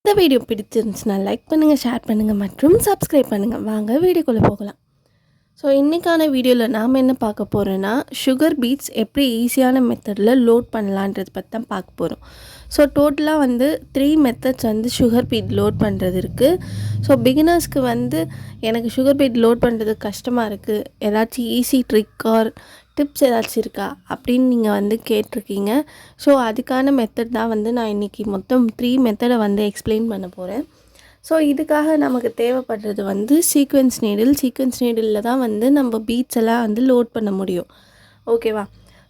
இந்த வீடியோ பிடிச்சிருந்துச்சுன்னா லைக் பண்ணுங்கள், ஷேர் பண்ணுங்கள் மற்றும் சப்ஸ்கிரைப் பண்ணுங்கள். வாங்க வீடியோக்குள்ளே போகலாம். ஸோ இன்றைக்கான வீடியோவில் நாம் என்ன பார்க்க போகிறோன்னா, சுகர் பீட்ஸ் எப்படி ஈஸியான மெத்தடில் லோட் பண்ணலான்றது பற்றி தான் பார்க்க போகிறோம். ஸோ டோட்டலாக 3 மெத்தட்ஸ் சுகர் பீட் லோட் பண்ணுறது இருக்குது. ஸோ பிகினர்ஸ்க்கு எனக்கு சுகர் பீட் லோட் பண்ணுறது கஷ்டமாக இருக்குது, ஏதாச்சும் ஈஸி ட்ரிக் ஆர் டிப்ஸ் ஏதாச்சும் இருக்கா அப்படின்னு நீங்கள் கேட்டிருக்கீங்க. ஸோ அதுக்கான மெத்தட் தான் நான் இன்றைக்கி மொத்தம் 3 மெத்தடை எக்ஸ்பிளைன் பண்ண போகிறேன். ஸோ இதுக்காக நமக்கு தேவைப்படுறது சீக்வென்ஸ் நீடில் தான் நம்ம பீட்ஸ் எல்லாம் லோட் பண்ண முடியும். ஓகேவா?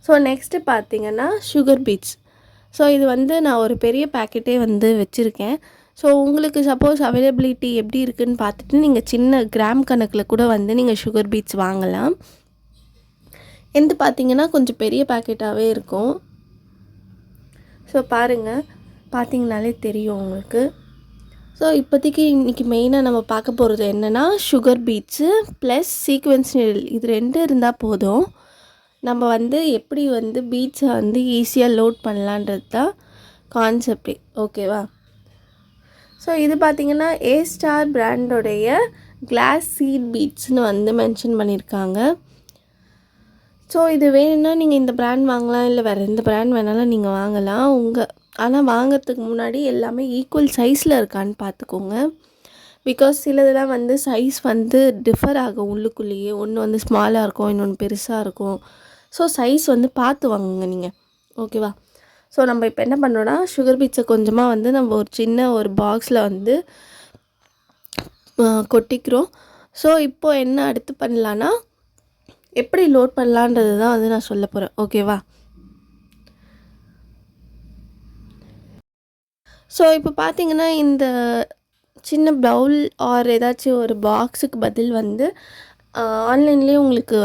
ஸோ நெக்ஸ்ட்டு பார்த்திங்கன்னா சுகர் பீட்ஸ். ஸோ இது நான் ஒரு பெரிய பேக்கெட்டே வச்சுருக்கேன். ஸோ உங்களுக்கு சப்போஸ் அவைலபிலிட்டி எப்படி இருக்குதுன்னு பார்த்துட்டு நீங்கள் சின்ன கிராம் கணக்கில் கூட நீங்கள் சுகர் பீட்ஸ் வாங்கலாம். பார்த்திங்கன்னா கொஞ்சம் பெரிய பேக்கெட்டாகவே இருக்கும். ஸோ பார்த்திங்கனாலே தெரியும் உங்களுக்கு. ஸோ இப்போதைக்கு இன்றைக்கி மெயினாக நம்ம பார்க்க போகிறது என்னென்னா, sugar beads plus sequence needle, இது 2 இருந்தால் போதும். நம்ம எப்படி பீட்ஸை ஈஸியாக லோட் பண்ணலான்றது தான் கான்செப்டே. ஓகேவா? ஸோ இது பார்த்திங்கன்னா A* பிராண்டோடைய கிளாஸ் சீட் பீட்ஸ்னு மென்ஷன் பண்ணியிருக்காங்க. ஸோ இது வேணும்னா நீங்கள் இந்த பிராண்ட் வாங்கலாம், இல்லை வேறு எந்த பிராண்ட் வேணாலும் நீங்கள் வாங்கலாம். ஆனால் வாங்கிறதுக்கு முன்னாடி எல்லாமே ஈக்குவல் சைஸில் இருக்கான்னு பார்த்துக்கோங்க. பிகாஸ் சிலதெல்லாம் சைஸ் டிஃபர் ஆகும் உள்ளுக்குள்ளேயே. ஒன்று ஸ்மாலாக இருக்கும், இன்னொன்று பெருசாக இருக்கும். ஸோ சைஸ் பார்த்து வாங்குங்க நீங்கள். ஓகேவா? ஸோ நம்ம இப்போ என்ன பண்ணுறோன்னா, சுகர் பீட்ஸை கொஞ்சமாக நம்ம ஒரு சின்ன ஒரு பாக்ஸில் கொட்டிக்கிறோம். ஸோ இப்போது என்ன அடுத்து பண்ணலான்னா, எப்படி லோட் பண்ணலான்றது தான் நான் சொல்ல போகிறேன். ஓகேவா? ஸோ இப்போ பார்த்திங்கன்னா இந்த சின்ன பவுல் ஆர் ஏதாச்சும் ஒரு பாக்ஸுக்கு பதில் ஆன்லைன்லேயே உங்களுக்கு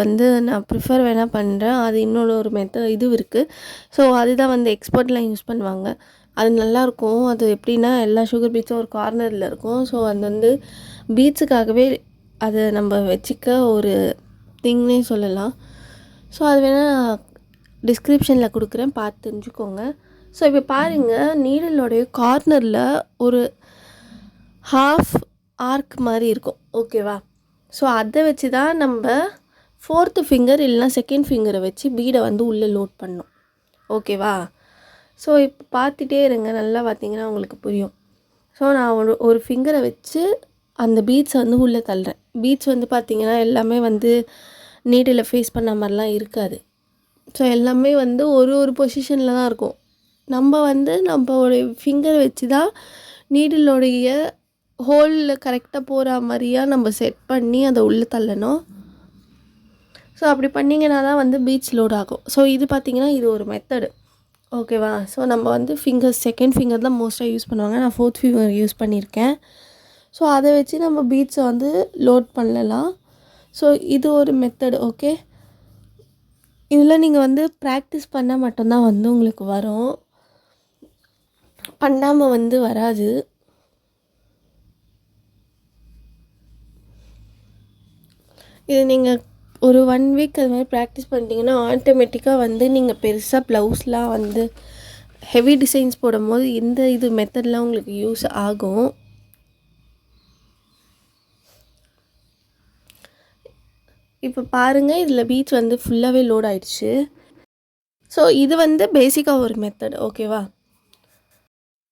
நான் ப்ரிஃபர் வேணால் பண்ணுறேன். அது இன்னொரு ஒரு இது இருக்குது. ஸோ அதுதான் எக்ஸ்பர்ட்லாம் யூஸ் பண்ணுவாங்க. அது நல்லாயிருக்கும். அது எப்படின்னா, எல்லா சுகர் பீட்ஸும் ஒரு கார்னரில் இருக்கும். ஸோ அது பீட்ஸுக்காகவே அதை நம்ம வச்சுக்க ஒரு திங்னே சொல்லலாம். ஸோ அது வேணால் டிஸ்கிரிப்ஷனில் கொடுக்குறேன், பார்த்து தெரிஞ்சுக்கோங்க. ஸோ இப்போ பாருங்கள், நீடலோடைய கார்னரில் ஒரு ஹாஃப் ஆர்க் மாதிரி இருக்கும். ஓகேவா? ஸோ அதை வச்சு தான் நம்ம 4th ஃபிங்கர் இல்லைனா 2nd ஃபிங்கரை வச்சு பீடை உள்ளே லோட் பண்ணோம். ஓகேவா? ஸோ இப்போ பார்த்துட்டே இருங்க, நல்லா பார்த்திங்கன்னா உங்களுக்கு புரியும். ஸோ நான் ஒரு ஃபிங்கரை வச்சு அந்த பீட்ஸை உள்ளே தள்ளுறேன். பீட்ஸ் பார்த்திங்கன்னா எல்லாமே நீடில் ஃபேஸ் பண்ண மாதிரிலாம் இருக்காது. ஸோ எல்லாமே ஒரு பொசிஷனில் தான் இருக்கும். நம்ம நம்மளுடைய ஃபிங்கர் வச்சு தான் நீடிலோடைய ஹோலில் கரெக்டாக போகிற மாதிரியாக நம்ம செட் பண்ணி அதை உள்ளே தள்ளணும். ஸோ அப்படி பண்ணிங்கன்னா தான் பீட்ஸ் லோட் ஆகும். ஸோ இது பார்த்திங்கன்னா இது ஒரு மெத்தடு. ஓகேவா? ஸோ நம்ம ஃபிங்கர்ஸ் 2nd ஃபிங்கர் தான் மோஸ்ட்டாக யூஸ் பண்ணுவாங்க. நான் 4th ஃபிங்கர் யூஸ் பண்ணியிருக்கேன். ஸோ அதை வச்சு நம்ம பீட்ஸை லோட் பண்ணலாம். ஸோ இது ஒரு மெத்தடு. ஓகே, இதில் நீங்கள் ப்ராக்டிஸ் பண்ணால் மட்டும்தான் உங்களுக்கு வரும், பண்ணாமல் வராது. இது நீங்கள் ஒரு 1 வீக் அது மாதிரி ப்ராக்டிஸ் பண்ணிட்டீங்கன்னா ஆட்டோமேட்டிக்காக நீங்கள் பெருசாக ப்ளவுஸ்லாம் ஹெவி டிசைன்ஸ் போடும்போது இது மெத்தட்லாம் உங்களுக்கு யூஸ் ஆகும். இப்போ பாருங்கள், இதில் பீட்ஸ் ஃபுல்லாகவே லோட் ஆகிடுச்சு. ஸோ இது பேசிக்காக ஒரு மெத்தட். ஓகேவா?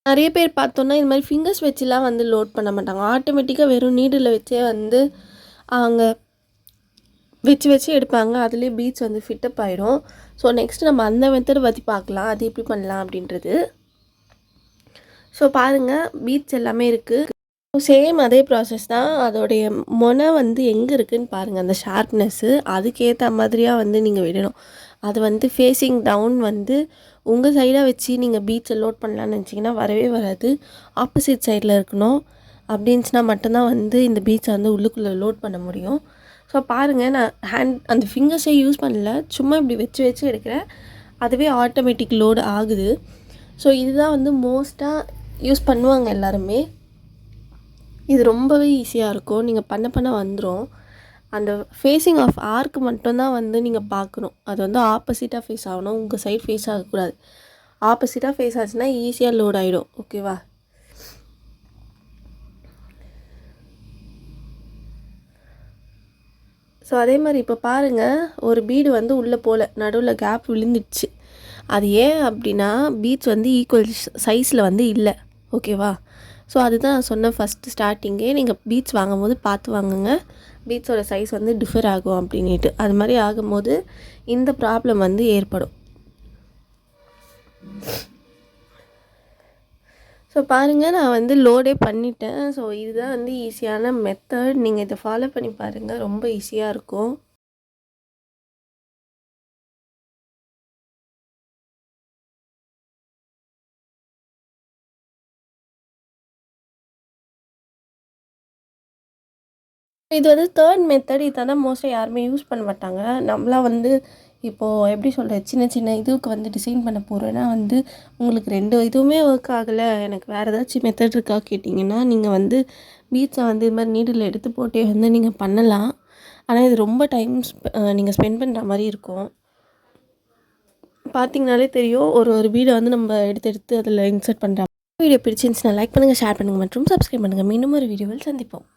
நிறைய பேர் பார்த்தோன்னா இது மாதிரி ஃபிங்கர்ஸ் வச்சுலாம் லோட் பண்ண மாட்டாங்க. ஆட்டோமேட்டிக்காக வெறும் நீடில் வச்சே அவங்க வச்சு எடுப்பாங்க. அதுலேயே பீட்ஸ் ஃபிட்டப் ஆகிடும். ஸோ நெக்ஸ்ட் நம்ம அந்த மெத்தடை பற்றி பார்க்கலாம், அது எப்படி பண்ணலாம் அப்படின்றது. ஸோ பாருங்கள், பீட்ஸ் எல்லாமே இருக்குது. சேம் அதே ப்ராசஸ் தான். அதோடைய மொனை எங்கே இருக்குதுன்னு பாருங்கள். அந்த ஷார்ப்னஸ்ஸு அதுக்கேற்ற மாதிரியாக நீங்கள் விடணும். அது ஃபேஸிங் டவுன் உங்கள் சைடாக வச்சு நீங்கள் பீட்ஸை லோட் பண்ணலான்னு நினச்சிங்கன்னா வரவே வராது. ஆப்போசிட் சைடில் இருக்கணும். அப்படின்னுச்சுனா மட்டும்தான் இந்த பீட்ஸை உள்ளுக்குள்ளே லோட் பண்ண முடியும். ஸோ பாருங்கள், நான் அந்த ஃபிங்கர்ஸே யூஸ் பண்ணல, சும்மா இப்படி வச்சு எடுக்கிறேன். அதுவே ஆட்டோமேட்டிக் லோடு ஆகுது. ஸோ இதுதான் மோஸ்ட்டாக யூஸ் பண்ணுவாங்க எல்லாருமே. இது ரொம்பவே ஈஸியாக இருக்கும். நீங்கள் பண்ண வந்துடும். அந்த ஃபேஸிங் ஆஃப் ஆர்க்கு மட்டும்தான் நீங்கள் பார்க்கணும். அது ஆப்போசிட்டாக ஃபேஸ் ஆகணும், உங்கள் சைட் ஃபேஸ் ஆகக்கூடாது. ஆப்போசிட்டாக ஃபேஸ் ஆச்சுன்னா ஈஸியாக லோட் ஆகிடும். ஓகேவா? ஸோ அதே மாதிரி இப்போ பாருங்கள், ஒரு பீடு வந்து உள்ளே போல் நடுவில் கேப் விழுந்துடுச்சு. அது ஏன் அப்படின்னா பீட்ஸ் வந்து ஈக்குவல் சைஸில் வந்து இல்லை. ஓகேவா? ஸோ அதுதான் நான் சொன்னேன் ஃபஸ்ட்டு ஸ்டார்டிங்கே, நீங்கள் பீட்ஸ் வாங்கும்போது பார்த்து வாங்குங்க. பீட்ஸோட சைஸ் வந்து டிஃபர் ஆகும் அப்படின்ட்டு. அது மாதிரி ஆகும்போது இந்த ப்ராப்ளம் வந்து ஏற்படும். ஸோ பாருங்கள், நான் வந்து லோடே பண்ணிட்டேன். ஸோ இதுதான் வந்து ஈஸியான மெத்தட். நீங்கள் இதை ஃபாலோ பண்ணி பாருங்கள், ரொம்ப ஈஸியாக இருக்கும். இது வந்து தேர்ட் மெத்தட். இதெல்லாம் மோஸ்ட்டாக யாருமே யூஸ் பண்ண மாட்டாங்க. நம்மளாம் வந்து இப்போது எப்படி சொல்கிறது, சின்ன சின்ன இதுக்கு வந்து டிசைன் பண்ண போகிறேன்னா வந்து உங்களுக்கு 2 இதுவுமே ஒர்க் ஆகலை, எனக்கு வேறு ஏதாச்சும் மெத்தட் இருக்கா கேட்டிங்கன்னா, நீங்கள் வந்து பீட்ஸை வந்து இது மாதிரி நீடில் எடுத்து போட்டே வந்து நீங்கள் பண்ணலாம். ஆனால் இது ரொம்ப டைம் நீங்கள் ஸ்பெண்ட் பண்ணுற மாதிரி இருக்கும். பார்த்திங்கனாலே தெரியும், ஒரு ஒரு பீடை வந்து நம்ம எடுத்து அதில் இன்சர்ட் பண்ணுறோம். வீடியோ பிடிச்சிருந்துச்சுன்னா லைக் பண்ணுங்கள், ஷேர் பண்ணுங்கள் மற்றும் சப்ஸ்கிரைப் பண்ணுங்கள். மீண்டும் ஒரு வீடியோவில் சந்திப்போம்.